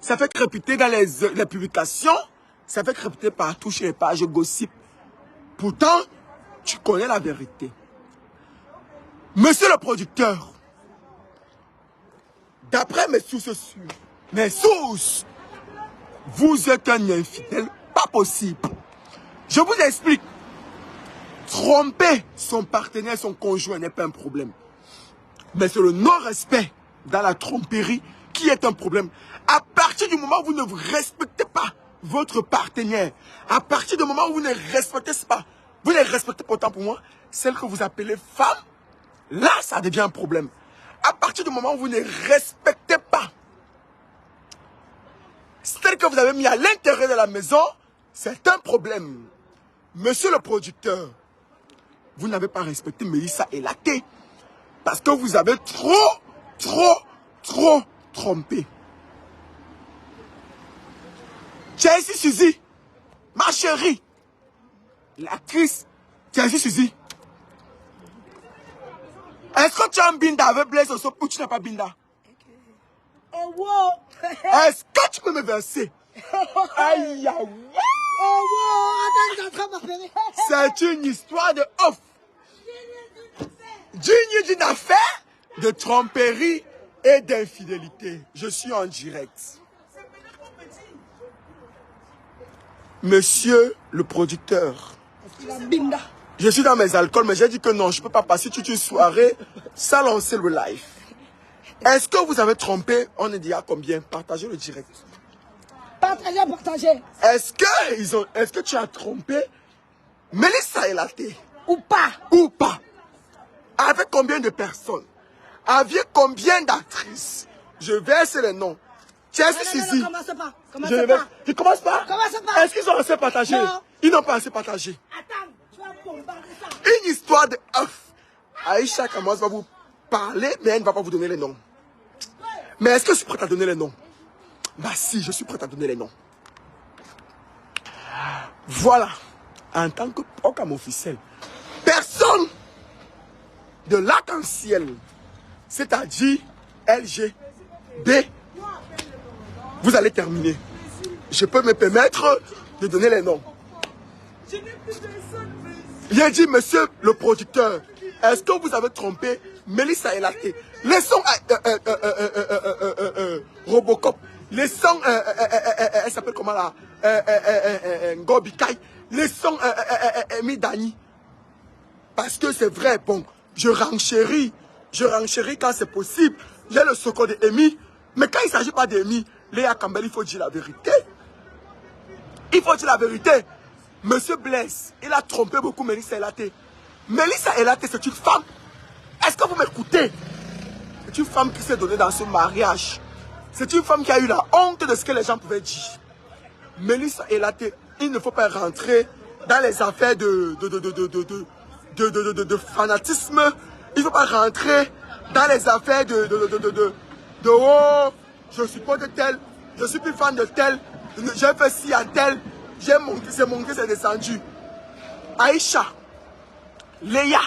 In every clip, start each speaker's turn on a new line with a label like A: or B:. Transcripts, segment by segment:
A: Ça fait crépiter dans les publications. Ça fait crépiter partout chez les pages gossip. Pourtant, tu connais la vérité. Monsieur le producteur, d'après mes sources sûres, vous êtes un infidèle, pas possible. Je vous explique. Tromper son partenaire, son conjoint n'est pas un problème. Mais c'est le non-respect dans la tromperie qui est un problème. À partir du moment où vous ne respectez pas votre partenaire, à partir du moment où vous ne respectez pas, vous ne respectez pas autant pour moi, celle que vous appelez femme, là ça devient un problème. À partir du moment où vous ne respectez pas celle que vous avez mis à l'intérieur de la maison, c'est un problème. Monsieur le producteur, vous n'avez pas respecté Mélissa et Laté parce que vous avez trop trompé. Chelsea Suzy, ma chérie, l'actrice Chelsea Suzy, est-ce que tu as un binda avec Blaise Osso ou tu n'as pas binda?
B: Oh wow!
A: Est-ce que tu peux me verser? Aïe, aïe,
B: oh wow! Attends,
A: c'est une histoire de off. D'une affaire de tromperie et d'infidélité. Je suis en direct. Monsieur le producteur, je suis dans mes alcools, mais j'ai dit que non, je ne peux pas passer toute une soirée sans lancer le live. Est-ce que vous avez trompé? On est dit à combien? Partagez le direct.
B: Partagez.
A: Est-ce que tu as trompé Mélissa et Laté?
B: Ou pas?
A: Ou pas? Avec combien de personnes? Avec combien d'actrices? Je verse les noms. Chelsea Suzy.
B: Non, commence pas.
A: Tu commences pas?
B: Commence pas.
A: Est-ce qu'ils ont assez partagé?
B: Non.
A: Ils n'ont pas assez partagé.
B: Attends, tu vas bombarder ça.
A: Une histoire de œuf. Aïcha Kamoz va vous parler, mais elle ne va pas vous donner les noms. Mais est-ce que je suis prête à donner les noms? Bah si, je suis prête à donner les noms. Voilà. En tant que programme officiel, personne de l'arc-en-ciel, c'est-à-dire LGB, vous allez terminer. Je peux me permettre de donner les noms. J'ai dit, monsieur le producteur, est-ce que vous avez trompé Mélissa et Laté? Laissons Robocop. Laissons, elle s'appelle comment là? Gobikai. Laissons Midani. Parce que c'est vrai, bon, je renchéris quand c'est possible. J'ai le secours de Amy. Mais quand il ne s'agit pas d'Amy, Léa Campbell, il faut dire la vérité. Il faut dire la vérité. Monsieur Blaise, il a trompé beaucoup Mélissa Elaté. Mélissa Elaté, c'est une femme. Est-ce que vous m'écoutez? C'est une femme qui s'est donnée dans ce mariage. C'est une femme qui a eu la honte de ce que les gens pouvaient dire. Mélissa Elaté, il ne faut pas rentrer dans les affaires de fanatisme. Il ne faut pas rentrer dans les affaires oh, je supporte tel, je suis plus fan de tel, j'ai fait ci à tel, j'ai monté, c'est descendu. Aïcha, Léa,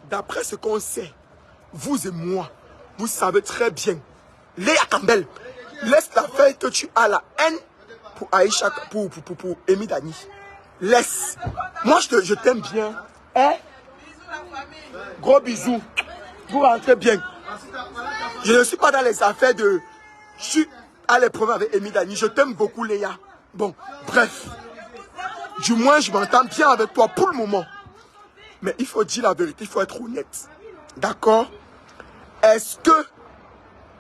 A: d'après ce qu'on sait, vous et moi, vous savez très bien, Léa Campbell, laisse la feuille que tu as la haine pour Aïcha, pour Amy Dani. Laisse. Moi, je t'aime bien. Hein? Gros bisous. Vous rentrez bien. Je ne suis pas dans les affaires de... Je suis à l'épreuve avec Amy Dani. Je t'aime beaucoup, Léa. Bon, bref. Du moins, je m'entends bien avec toi pour le moment. Mais il faut dire la vérité, il faut être honnête. D'accord? Est-ce que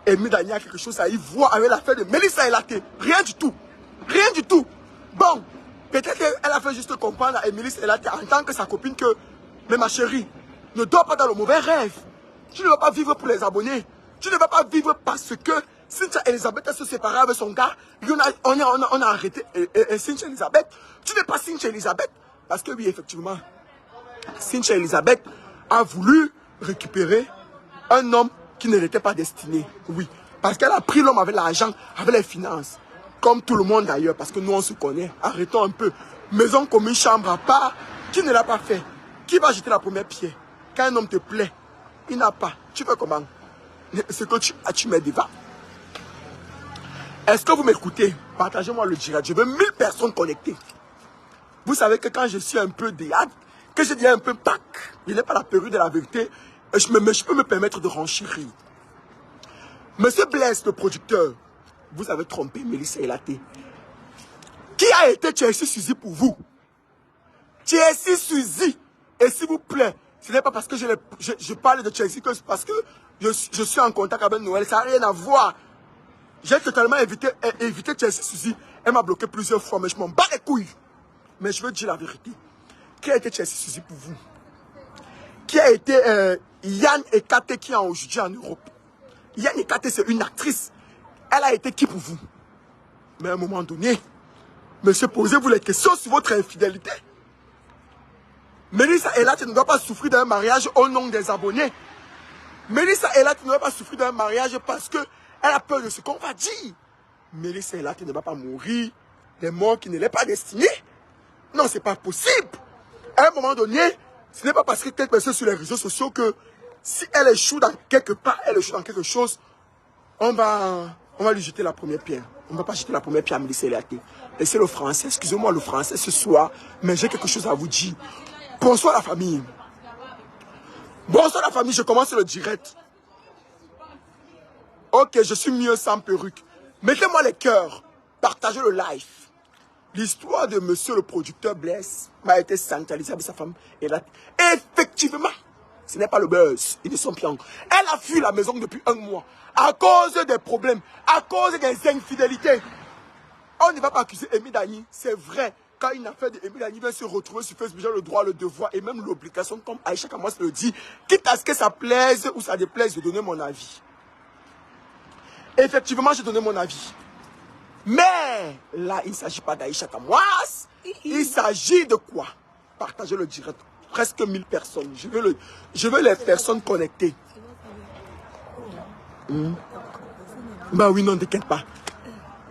A: Amy Dani a quelque chose à y voir avec l'affaire de Mélissa Elaté? Rien du tout. Rien du tout. Bon, peut-être qu'elle a fait juste comprendre à Mélissa Elaté en tant que sa copine que... Mais ma chérie, ne dors pas dans le mauvais rêve. Tu ne vas pas vivre pour les abonnés. Tu ne vas pas vivre parce que Cynthia Elisabeth se séparée avec son gars. On a arrêté Cynthia Elisabeth. Tu n'es pas Cynthia Elisabeth. Parce que oui, effectivement, Cynthia Elisabeth a voulu récupérer un homme qui ne l'était pas destiné. Oui, parce qu'elle a pris l'homme avec l'argent, avec les finances. Comme tout le monde d'ailleurs, parce que nous on se connaît. Arrêtons un peu. Maison commune, chambre à part. Qui ne l'a pas fait? Qui va jeter la première pierre? Quand un homme te plaît, il n'a pas. Tu fais comment? Ce que tu mets devant. Est-ce que vous m'écoutez? Partagez-moi le direct. Je veux 1000 personnes connectées. Vous savez que quand je suis un peu déhâte, que je dis un peu pack, il n'est pas la période de la vérité, je peux me permettre de renchérir. Monsieur Blaise, le producteur, vous avez trompé Mélissa Elaté. Qui a été Chelsea Suzy pour vous? Chelsea Suzy. Et s'il vous plaît, ce n'est pas parce que je parle de Chelsea que c'est parce que je suis en contact avec Noël. Ça n'a rien à voir. J'ai totalement évité Chelsea Suzy. Elle m'a bloqué plusieurs fois, mais je m'en bats les couilles. Mais je veux dire la vérité. Qui a été Chelsea Suzy pour vous? Qui a été Yann Ekate qui est aujourd'hui en Europe? Yann Ekate, c'est une actrice. Elle a été qui pour vous? Mais à un moment donné, monsieur, posez-vous les questions sur votre infidélité. Mélissa Elaté ne doit pas souffrir d'un mariage au nom des abonnés. Mélissa Elaté ne doit pas souffrir d'un mariage parce qu'elle a peur de ce qu'on va dire. Mélissa Elaté ne va pas mourir des morts qui ne l'aient pas destinés. Non, c'est pas possible. À un moment donné, ce n'est pas parce que quelque personne sur les réseaux sociaux que si elle échoue dans quelque part, elle échoue dans quelque chose, on va lui jeter la première pierre. On ne va pas jeter la première pierre à Mélissa Elaté. Laissez le français, excusez-moi le français ce soir, mais j'ai quelque chose à vous dire. Bonsoir la famille. Bonsoir la famille, je commence le direct. Ok, je suis mieux sans perruque. Mettez-moi les cœurs. Partagez le live. L'histoire de monsieur le producteur Blaise m'a été centralisée avec sa femme. Et là, effectivement, ce n'est pas le buzz. Ils sont pions. Elle a fui la maison depuis 1 mois. À cause des problèmes. À cause des infidélités. On ne va pas accuser Amy Dani. C'est vrai. Quand une affaire d'Amy Dani va se retrouver sur Facebook, j'ai le droit, le devoir et même l'obligation, comme Aïcha Kamas le dit, quitte à ce que ça plaise ou ça déplaise, de donner mon avis. Effectivement, j'ai donné mon avis. Mais là, il ne s'agit pas d'Aïcha Kamas. Il s'agit de quoi? Partagez le direct. Presque 1000 personnes. Je veux les personnes connectées. Bah oui, non, ne t'inquiète pas.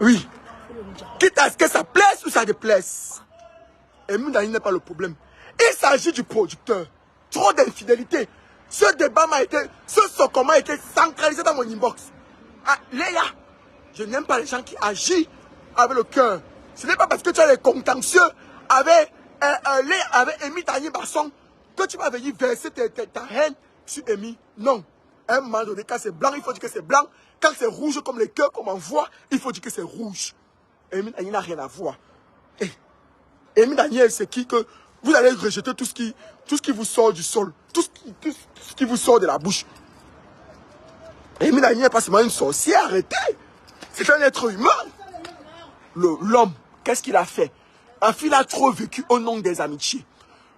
A: Oui. Quitte à ce que ça plaise ou ça déplaise. Et Moudani n'est pas le problème. Il s'agit du producteur. Trop d'infidélité. Ce débat m'a été, ce socom m'a été centralisé dans mon inbox. Ah, Léa, je n'aime pas les gens qui agissent avec le cœur. Ce n'est pas parce que tu as les contentieux avec Amy Dani Basson que tu vas venir verser ta haine sur Amy. Non. À un moment donné, quand c'est blanc, il faut dire que c'est blanc. Quand c'est rouge comme les cœurs qu'on m'envoie, il faut dire que c'est rouge. Amy Dani n'a rien à voir. Amy Dani, c'est qui que vous allez rejeter tout ce qui vous sort du sol, tout ce qui vous sort de la bouche. Amy Dani n'est pas seulement une sorcière, arrêtez. C'est un être humain. L'homme, qu'est-ce qu'il a fait? Il a trop vécu au nom des amitiés.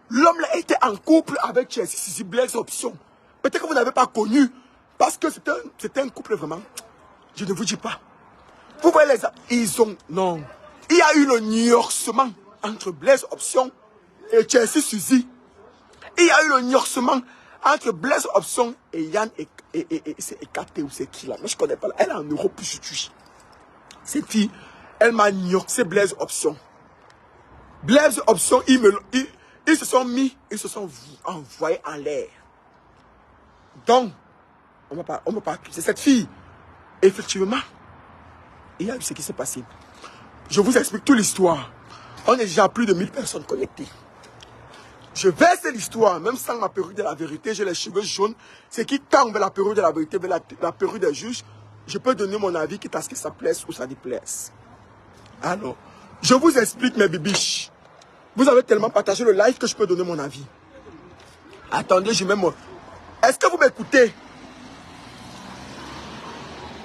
A: L'homme a été en couple avec Chelsea Suzy Blaise Option. Peut-être que vous n'avez pas connu, parce que c'était un couple vraiment. Je ne vous dis pas. Vous voyez non. Il y a eu le nuancement entre Blaise Option et Chelsea Suzy. Il y a eu le nuancement entre Blaise Option et Yann et c'est Ekate ou c'est qui là? Mais je ne connais pas. Elle est en Europe aujourd'hui. Cette fille, elle m'a nuancé Blaise Option. Blaise Option, ils se sont envoyés en l'air. Donc, on ne va pas accuser cette fille. Effectivement, il y a eu ce qui s'est passé. Je vous explique toute l'histoire. On est déjà plus de 1000 personnes connectées. Je verse l'histoire, même sans ma perruque de la vérité, j'ai les cheveux jaunes. C'est qui tend vers la perruque de la vérité, vers la perruque des juges. Je peux donner mon avis, quitte à ce que ça plaise ou ça déplaise. Alors, je vous explique mes bibiches. Vous avez tellement partagé le live que je peux donner mon avis. Attendez, je mets mon... Est-ce que vous m'écoutez?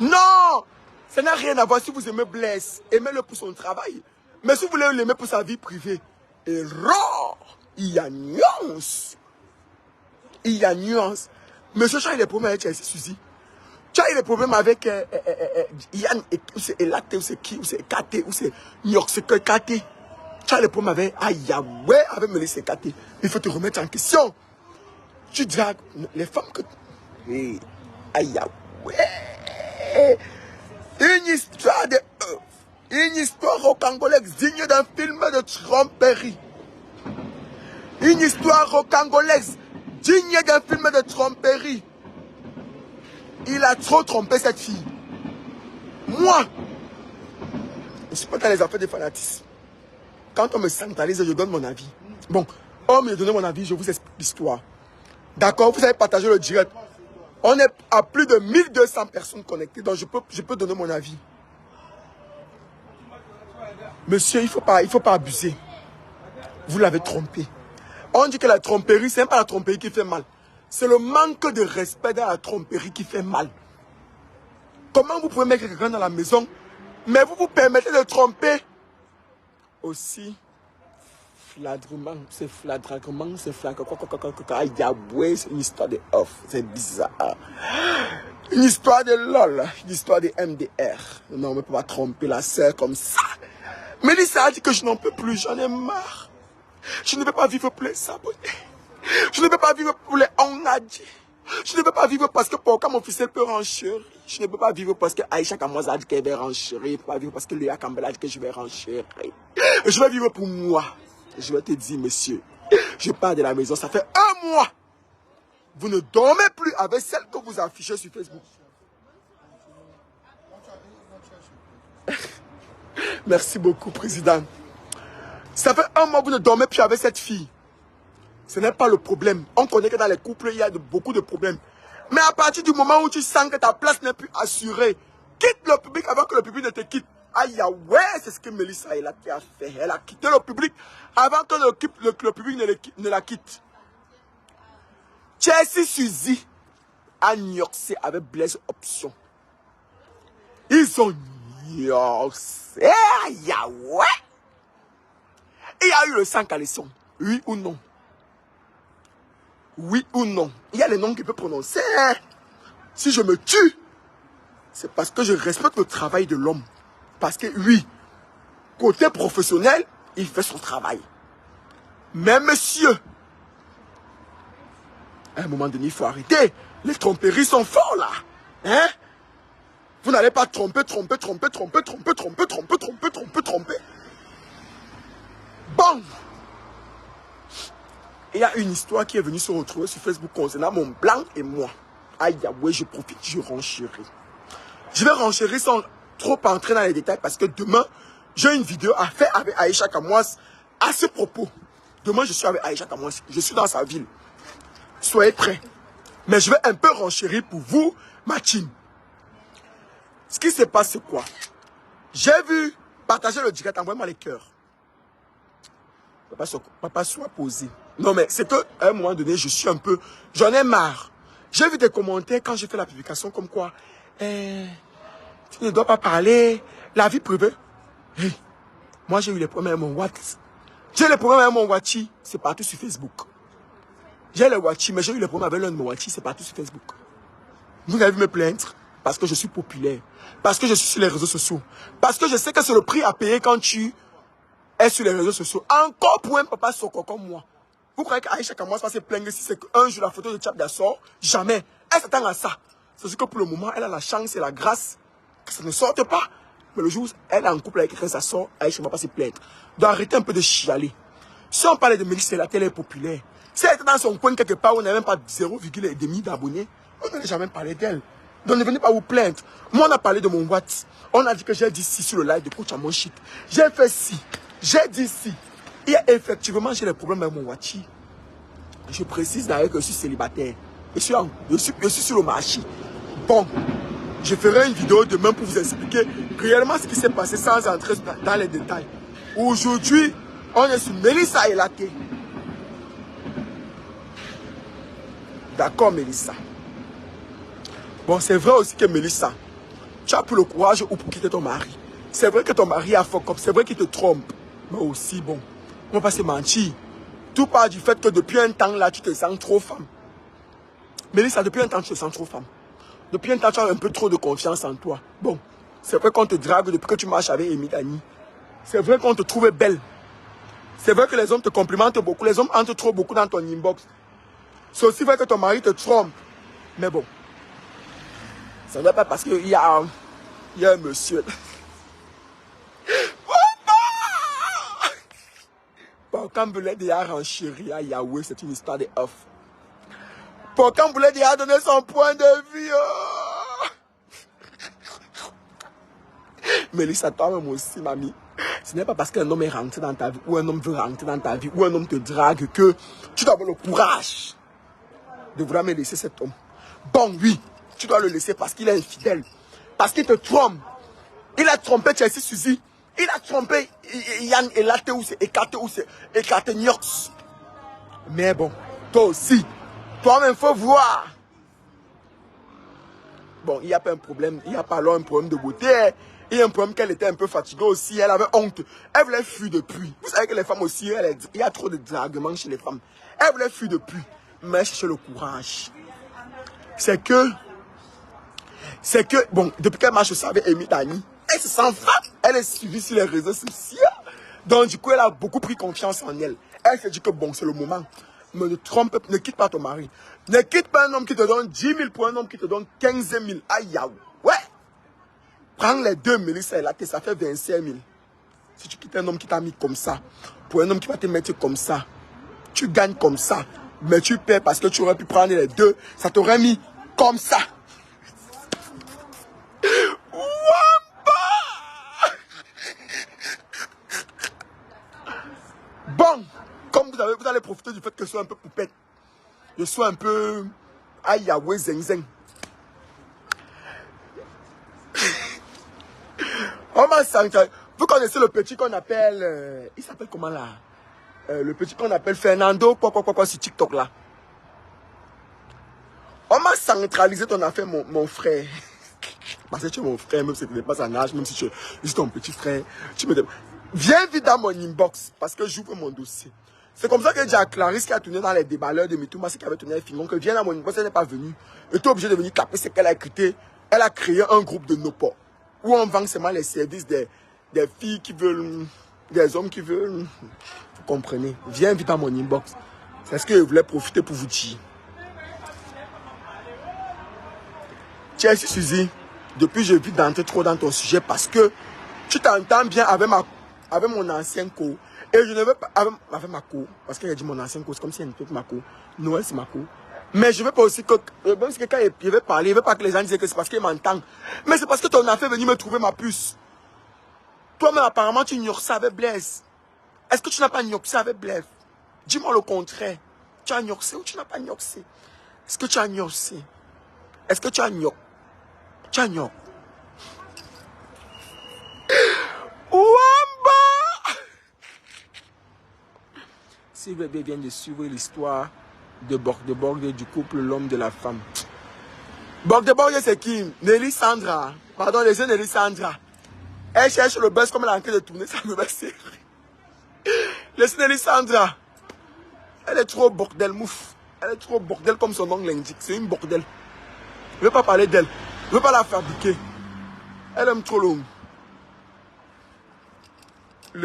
A: Non! Ça n'a rien à voir. Si vous aimez Blaise, aimez-le pour son travail. Mais si vous voulez l'aimer pour sa vie privée, erreur! Il y a nuance. Il y a nuance. Monsieur, tu as eu des problèmes avec Chelsea Suzy. Tu as eu des problèmes avec Yann, ou c'est Elaté, ou c'est qui, ou c'est Ekate, ou c'est New York, c'est Ekate. Tu as des problèmes avec Ayahoué, avec Mélissa Ekate. Il faut te remettre en question. Tu diras, les femmes que... Hey, Ayahoué. Une histoire de... une histoire rocangolaise digne d'un film de tromperie. Une histoire rocangolaise digne d'un film de tromperie. Il a trop trompé cette fille. Moi, ne suis pas dans les affaires de fanatisme. Quand on me centralise, je donne mon avis. Bon, on me donne mon avis, je vous explique l'histoire. D'accord, vous avez partagé le direct. On est à plus de 1200 personnes connectées, donc je peux donner mon avis. Monsieur, il faut pas abuser. Vous l'avez trompé. On dit que la tromperie, ce n'est pas la tromperie qui fait mal. C'est le manque de respect dans la tromperie qui fait mal. Comment vous pouvez mettre quelqu'un dans la maison, mais vous vous permettez de tromper aussi flagrement, c'est flagrement, c'est une histoire de off, c'est bizarre. Une histoire de LOL, une histoire de MDR. Non, on ne peut pas tromper la sœur comme ça. Mélissa a dit que je n'en peux plus, j'en ai marre. Je ne veux pas vivre pour les abonnés. Je ne veux pas vivre pour les on a dit. Je ne veux pas vivre parce que pourquoi mon fils peut renchérir. Je ne peux pas vivre parce que Aïcha Kamoza a dit qu'elle va renchérir. Je ne peux pas vivre parce que Léa Campbell a dit que je vais renchérir. Je vais vivre pour moi. Je vais te dire, monsieur, je pars de la maison, ça fait 1 mois. Vous ne dormez plus avec celle que vous affichez sur Facebook. Merci beaucoup, président. Ça fait 1 mois que vous ne dormez plus avec cette fille. Ce n'est pas le problème. On connaît que dans les couples, il y a beaucoup de problèmes. Mais à partir du moment où tu sens que ta place n'est plus assurée, quitte le public avant que le public ne te quitte. Aïe, ouais, c'est ce que Mélissa a fait. Elle a quitté le public avant que le public ne la quitte. Chelsea Suzy a nioxé avec Blaise Option. Ils ont nioxé. Aïe, ouais. Il y a eu le sang caleçon. Oui ou non? Oui ou non? Il y a les noms qu'il peut prononcer. Si je me tue, c'est parce que je respecte le travail de l'homme. Parce que oui, côté professionnel, il fait son travail. Mais monsieur, à un moment donné, il faut arrêter. Les tromperies sont forts là. Hein? Vous n'allez pas tromper. Bon. Il y a une histoire qui est venue se retrouver sur Facebook concernant mon blanc et moi. Aïe, ouais, je profite, je renchéris. Je vais renchérir sans trop entrer dans les détails parce que demain, j'ai une vidéo à faire avec Aïcha Kamwas à ce propos. Demain, je suis avec Aïcha Kamwas. Je suis dans sa ville. Soyez prêts. Mais je vais un peu renchérir pour vous, ma team. Ce qui se passe, c'est quoi? J'ai vu partager le direct, envoyez-moi les cœurs. Papa soit posé. Non, mais c'est qu'à un moment donné, je suis un peu... J'en ai marre. J'ai vu des commentaires quand j'ai fait la publication comme quoi... tu ne dois pas parler. La vie privée. Hey, moi, j'ai eu les problèmes avec mon WhatsApp. J'ai les problèmes avec mon WhatsApp. C'est partout sur Facebook. J'ai les WhatsApp, mais j'ai eu les problèmes avec l'un de mon WhatsApp. C'est partout sur Facebook. Vous avez vu me plaindre parce que je suis populaire. Parce que je suis sur les réseaux sociaux. Parce que je sais que c'est le prix à payer quand tu es sur les réseaux sociaux. Encore pour un papa soko comme moi. Vous croyez qu'Aïcha Kamwas va se plaindre si c'est qu'un jour la photo de Tchap sort? Jamais. Elle s'attend à ça. C'est ce que pour le moment, elle a la chance et la grâce que ça ne sorte pas. Mais le jour où elle est en couple avec quelqu'un, ça sort, Aïcha ne va pas se plaindre. Donc arrêtez un peu de chialer. Si on parlait de Mélissa, la télé est populaire. Si elle était dans son coin quelque part où on n'a même pas 0,5 d'abonnés, on n'allait jamais parler d'elle. Donc ne venez pas vous plaindre. Moi, on a parlé de mon WhatsApp. On a dit que j'ai dit si sur le live de Coach Amon Shit. J'ai fait si. J'ai dit si. Et effectivement, j'ai des problèmes avec mon WhatsApp. Je précise d'ailleurs que je suis célibataire. Je suis sur le marché. Bon, je ferai une vidéo demain pour vous expliquer réellement ce qui s'est passé sans entrer dans les détails. Aujourd'hui, on est sur Mélissa Elaté. D'accord, Mélissa. Bon, c'est vrai aussi que Mélissa, tu as plus le courage ou pour quitter ton mari. C'est vrai que ton mari a fuck up, c'est vrai qu'il te trompe. Mais aussi, bon, on va pas se mentir. Tout part du fait que depuis un temps là, tu te sens trop femme. Mélissa, depuis un temps, tu te sens trop femme. Depuis un temps, tu as un peu trop de confiance en toi. Bon, c'est vrai qu'on te drague depuis que tu marches avec Amy Dani. C'est vrai qu'on te trouve belle. C'est vrai que les hommes te complimentent beaucoup. Les hommes entrent trop beaucoup dans ton inbox. C'est aussi vrai que ton mari te trompe. Mais bon, ça ne va pas parce qu'il y a un monsieur. Bon, quand vous l'avez déjà renchéri à Yahweh, c'est une histoire de off. Pour quand vous l'avez déjà donné son point de vue. Oh. Mélissa, toi-même aussi, mamie. Ce n'est pas parce qu'un homme est rentré dans ta vie, ou un homme veut rentrer dans ta vie, ou un homme te drague, que tu dois avoir le courage de vouloir me laisser cet homme. Bon, oui, tu dois le laisser parce qu'il est infidèle. Parce qu'il te trompe. Il a trompé Chelsea Suzy. Il a trompé Yann Elate ou c'est écarté ou c'est écarté Niox. Mais bon, toi aussi, toi-même, il faut voir. Bon, il n'y a pas un problème, il n'y a pas alors un problème de beauté. Il y a un problème qu'elle était un peu fatiguée aussi, elle avait honte. Elle voulait fuir depuis. Vous savez que les femmes aussi, il y a trop de draguements chez les femmes. Elle voulait fuir depuis, mais elle cherchait le courage. C'est que, bon, depuis qu'elle marche aussi avec Amy Dani, elle se sent femme. Elle est suivie sur les réseaux sociaux. Donc du coup, elle a beaucoup pris confiance en elle. Elle s'est dit que bon, c'est le moment. Mais ne trompe, ne quitte pas ton mari. Ne quitte pas un homme qui te donne 10 000 pour un homme qui te donne 15 000. Aïe, ouais. Prends les deux, Mélissa et Laté, ça fait 25 000. Si tu quittes un homme qui t'a mis comme ça, pour un homme qui va te mettre comme ça, tu gagnes comme ça. Mais tu perds parce que tu aurais pu prendre les deux, ça t'aurait mis comme ça. Bon, comme vous allez profiter du fait que je sois un peu poupette. Je suis un peu aïe, zeng zeng. Vous connaissez le petit qu'on appelle... il s'appelle comment là? Le petit qu'on appelle Fernando, quoi, sur TikTok là. On m'a centralisé ton affaire, mon frère. Parce que tu es mon frère, même si tu n'es pas un âge, même si tu es ton petit frère. Tu me dis, viens vite dans mon inbox, parce que j'ouvre mon dossier. C'est comme ça que j'ai dit à Clarisse qui a tourné dans les déballeurs de Mitouma, qui avait tourné avec Fingon, que viens dans mon inbox, elle n'est pas venue. Et tu es obligé de venir taper ce qu'elle a écrit. Elle a créé un groupe de Nopo, où on vend seulement les services des filles qui veulent, des hommes qui veulent. Vous comprenez? Viens vite dans mon inbox. C'est ce que je voulais profiter pour vous dire. Chelsea Suzy, depuis je vis d'entrer trop dans ton sujet parce que tu t'entends bien avec mon ancien co. Et je ne veux pas avec ma co, parce qu'elle a dit mon ancien co, c'est comme si elle n'était pas ma co. Noël c'est ma co. Mais je veux pas aussi que, même si quelqu'un veut parler, il ne veut pas que les gens disent que c'est parce qu'il m'entend. Mais c'est parce que ton affaire est venue me trouver ma puce. Toi-même apparemment tu ignores ça avec Blaise. Est-ce que tu n'as pas ignoré avec Blaise? Dis-moi le contraire. Tu as ignoré ou tu n'as pas ignoré? Est-ce que tu as ignoré? Est-ce que tu as ignoré? Tu as ignoré? Sylvie vient de suivre l'histoire de Borg du couple l'homme de la femme. Borg c'est qui? Nelly Sandra. Pardon, les yeux Nelly Sandra. Elle cherche le buzz comme elle est en train de tourner sa nouvelle série. Laissez Nelly Sandra. Elle est trop bordel, mouf. Elle est trop bordel comme son nom l'indique. C'est une bordel. Je ne veux pas parler d'elle. Je ne veux pas la fabriquer. Elle aime trop long. Il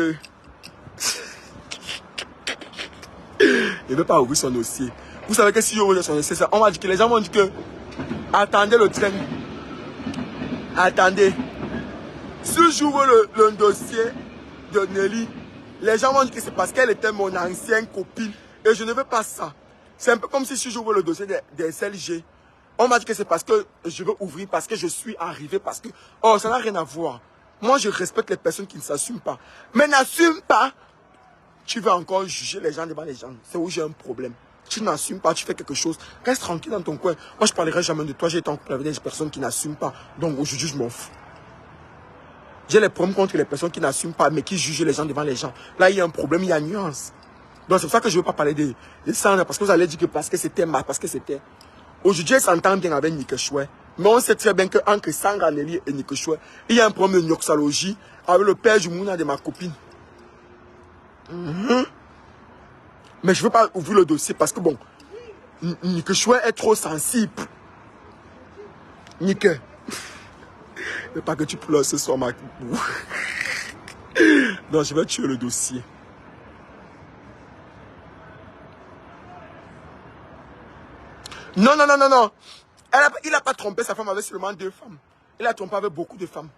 A: ne veut pas ouvrir son dossier. Vous savez que si je ouvre son dossier, on va dire que les gens vont dire que attendez le train. Attendez. Si j'ouvre le dossier de Nelly, les gens vont dire que c'est parce qu'elle était mon ancienne copine. Et je ne veux pas ça. C'est un peu comme si j'ouvre le dossier des SLG. On m'a dit que c'est parce que je veux ouvrir, parce que je suis arrivé, parce que... Oh, ça n'a rien à voir. Moi, je respecte les personnes qui ne s'assument pas. Mais n'assume pas. Tu veux encore juger les gens devant les gens. C'est où j'ai un problème. Tu n'assumes pas, tu fais quelque chose. Reste tranquille dans ton coin. Moi, je ne parlerai jamais de toi. J'ai été en couple avec des personnes qui n'assument pas. Donc, aujourd'hui, je m'en fous. J'ai les problèmes contre les personnes qui n'assument pas, mais qui jugent les gens devant les gens. Là, il y a un problème, il y a une nuance. Donc, c'est pour ça que je ne veux pas parler de Sandra. Parce que vous allez dire que parce que c'était parce que c'était... Aujourd'hui, elle s'entend bien avec Nick Chouet. Mais on sait très bien qu'entre Sandra Nelly et Nick Chouet, il y a un problème de nioxologie avec le père du Mouna de ma copine. Mais je ne veux pas ouvrir le dossier parce que bon, Nick Chouet est trop sensible. Nick, ne pas que tu pleures ce soir, ma... Non, je vais tuer le dossier. Non. Il n'a pas trompé sa femme avec seulement 2 femmes. Il a trompé avec beaucoup de femmes.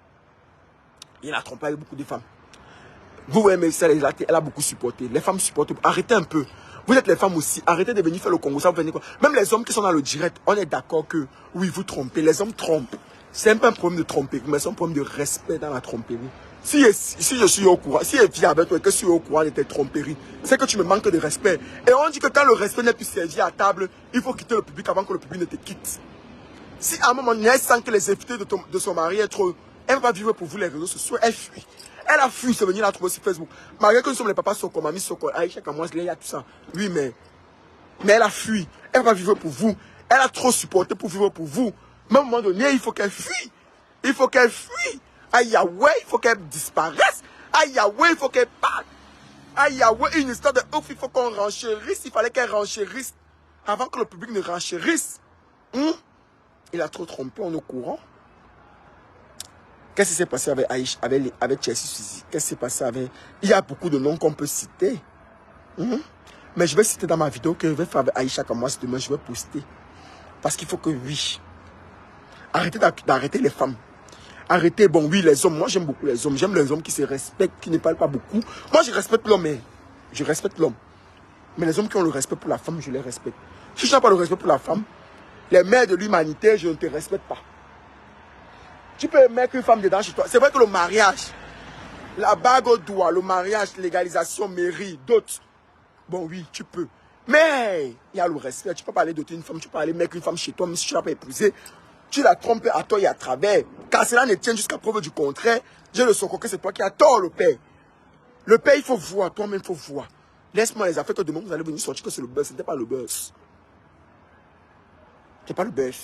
A: Vous voyez, mais elle a beaucoup supporté. Les femmes supportent. Arrêtez un peu. Vous êtes les femmes aussi. Arrêtez de venir faire le Congo. Ça vous venez quoi? Même les hommes qui sont dans le direct, on est d'accord que oui, vous trompez. Les hommes trompent. C'est un peu un problème de tromper, mais c'est un problème de respect dans la tromperie. Si je suis au courant, si je vis avec toi et que je suis au courant de tes tromperies, c'est que tu me manques de respect. Et on dit que quand le respect n'est plus servi à table, il faut quitter le public avant que le public ne te quitte. Si à un moment donné, elle sent que les invités de son mari est trop... Elle va vivre pour vous les réseaux sociaux, elle fuit. Elle a fui, c'est venir la trouver sur Facebook. Malgré que nous sommes les papas Soko, Mami Soko, Aïcha Kamouas, il y a tout ça. Oui, mais elle a fui. Elle va vivre pour vous. Elle a trop supporté pour vivre pour vous. Mais à un moment donné, il faut qu'elle fuit. Il faut qu'elle fuit. Aïe, Yahweh, il faut qu'elle disparaisse. Aïe, Yahweh, il faut qu'elle parte. Aïe, Yahweh, une histoire de ouf, il faut qu'on renchérisse. Il fallait qu'elle renchérisse avant que le public ne renchérisse. Il a trop trompé, on est au courant. Qu'est-ce qui s'est passé avec Aïcha, avec Chelsea Suzy? Qu'est-ce qui s'est passé avec... Il y a beaucoup de noms qu'on peut citer. Mais je vais citer dans ma vidéo que je vais faire avec Aïcha comme moi demain, je vais poster. Parce qu'il faut que, oui, arrêtez d'arrêter les femmes. Arrêtez, bon, oui, les hommes. Moi, j'aime beaucoup les hommes. J'aime les hommes qui se respectent, qui ne parlent pas beaucoup. Moi, je respecte l'homme, mais je respecte l'homme. Mais les hommes qui ont le respect pour la femme, je les respecte. Si je n'ai pas le respect pour la femme, les mères de l'humanité, je ne te respecte pas. Tu peux mettre une femme dedans chez toi. C'est vrai que le mariage, la bague au doigt, le mariage, légalisation, mairie, d'autres. Bon, oui, tu peux. Mais il y a le respect. Tu peux pas aller doter une femme, tu peux aller mettre une femme chez toi, même si tu ne l'as pas épousée. Tu la trompes à toi et à travers. Car cela ne tient jusqu'à preuve du contraire. Je le sens que c'est toi qui as tort, le père. Le père, il faut voir. Toi-même, il faut voir. Laisse-moi les affaires que demain, vous allez venir sortir que c'est le buzz. Ce n'était pas le buzz. Ce n'était pas le buzz.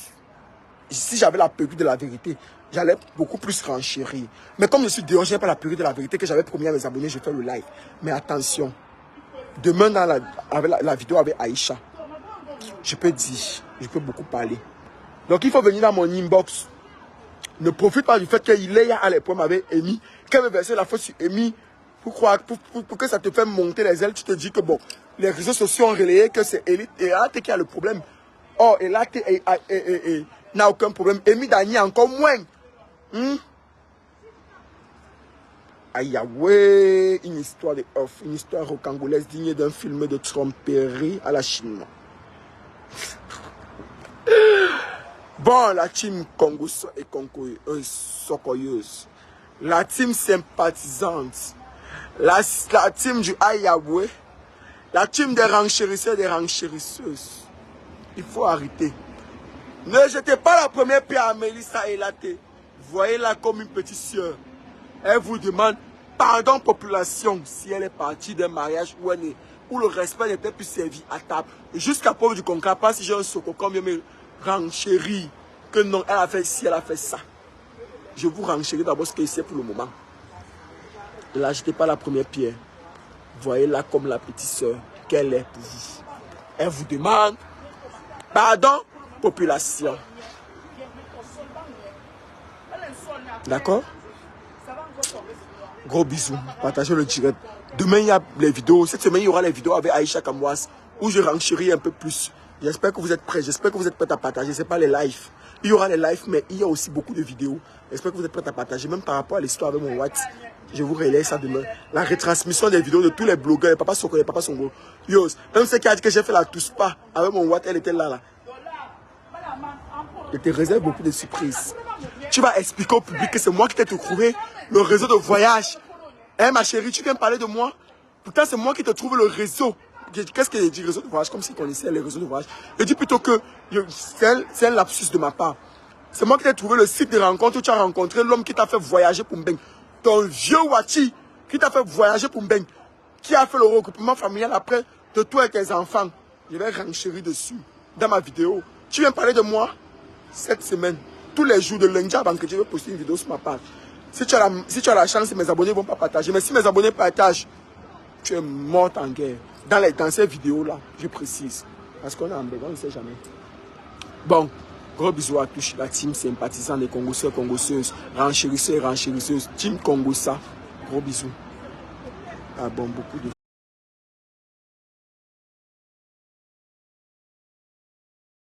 A: Si j'avais la période de la vérité, j'allais beaucoup plus renchérir. Mais comme je suis dérangé par la période de la vérité que j'avais promis à mes abonnés, je fais le live. Mais attention. Demain, dans la vidéo avec Aïcha, je peux dire, je peux beaucoup parler. Donc, il faut venir dans mon inbox. Ne profite pas du fait qu'il est à l'époque avec Amy. Qu'elle me verser la faute sur Amy pour que ça te fait monter les ailes. Tu te dis que bon, les réseaux sociaux ont relayé que c'est Elite et Elate qui a le problème. Or, Elate n'a aucun problème. Amy Dani encore moins. Aïe, ouais, une histoire de off, une histoire rocangolaise digne d'un film de tromperie à la chinoise. Bon, la team Congo et Sokoyeuse, la team sympathisante, la team du Ayabwe, la team des renchérisseurs et des renchérisseuses. Il faut arrêter. Ne jetez pas la première pierre à Mélissa Elate. Voyez-la comme une petite sœur. Elle vous demande pardon population si elle est partie d'un mariage où le respect n'était plus servi à table. Jusqu'à preuve du concret, pas si j'ai un soko comme je me renchéris que non, elle a fait ci, elle a fait ça. Je vous renchéris d'abord ce que c'est pour le moment. Ne l'achetez pas la première pierre. Voyez-la comme la petite sœur qu'elle est pour vous. Elle vous demande pardon population. D'accord? Gros bisous. Partagez le direct. Demain, il y a les vidéos. Cette semaine, il y aura les vidéos avec Aïcha Kamouas où je renchéris un peu plus. J'espère que vous êtes prêts. J'espère que vous êtes prêts à partager. Ce n'est pas les lives. Il y aura les lives, mais il y a aussi beaucoup de vidéos. J'espère que vous êtes prêts à partager. Même par rapport à l'histoire avec mon WhatsApp, je vous relaye ça demain. La retransmission des vidéos de tous les blogueurs, les papas Soko, les papas Songo. Yos. Même ceux qui a dit que j'ai fait la tous pas avec mon WhatsApp, elle était là. Je te réserve beaucoup de surprises. Tu vas expliquer au public que c'est moi qui t'ai trouvé le réseau de voyage. Hein, ma chérie, tu viens parler de moi? Pourtant, c'est moi qui te trouve le réseau. Qu'est-ce que j'ai dit, réseau de voyage? Comme s'ils connaissaient les réseaux de voyage. Je dis plutôt que c'est un lapsus de ma part. C'est moi qui t'ai trouvé le site de rencontre où tu as rencontré l'homme qui t'a fait voyager pour Mbeng. Ton vieux Wachi qui t'a fait voyager pour Mbeng. Qui a fait le regroupement familial après de toi et tes enfants. Je vais renchérir dessus dans ma vidéo. Tu viens parler de moi cette semaine. Tous les jours de lundi à vendredi, je vais poster une vidéo sur ma page. Si tu as la chance, mes abonnés ne vont pas partager. Mais si mes abonnés partagent, tu es morte en guerre. Dans ces vidéos-là, je précise. Parce qu'on est en bégon, on ne sait jamais. Bon, gros bisous à tous. La team sympathisant des Congolais, Congolaises, renchérisseurs et renchérisseuses. Team Congossa, gros bisous. Ah bon, beaucoup de...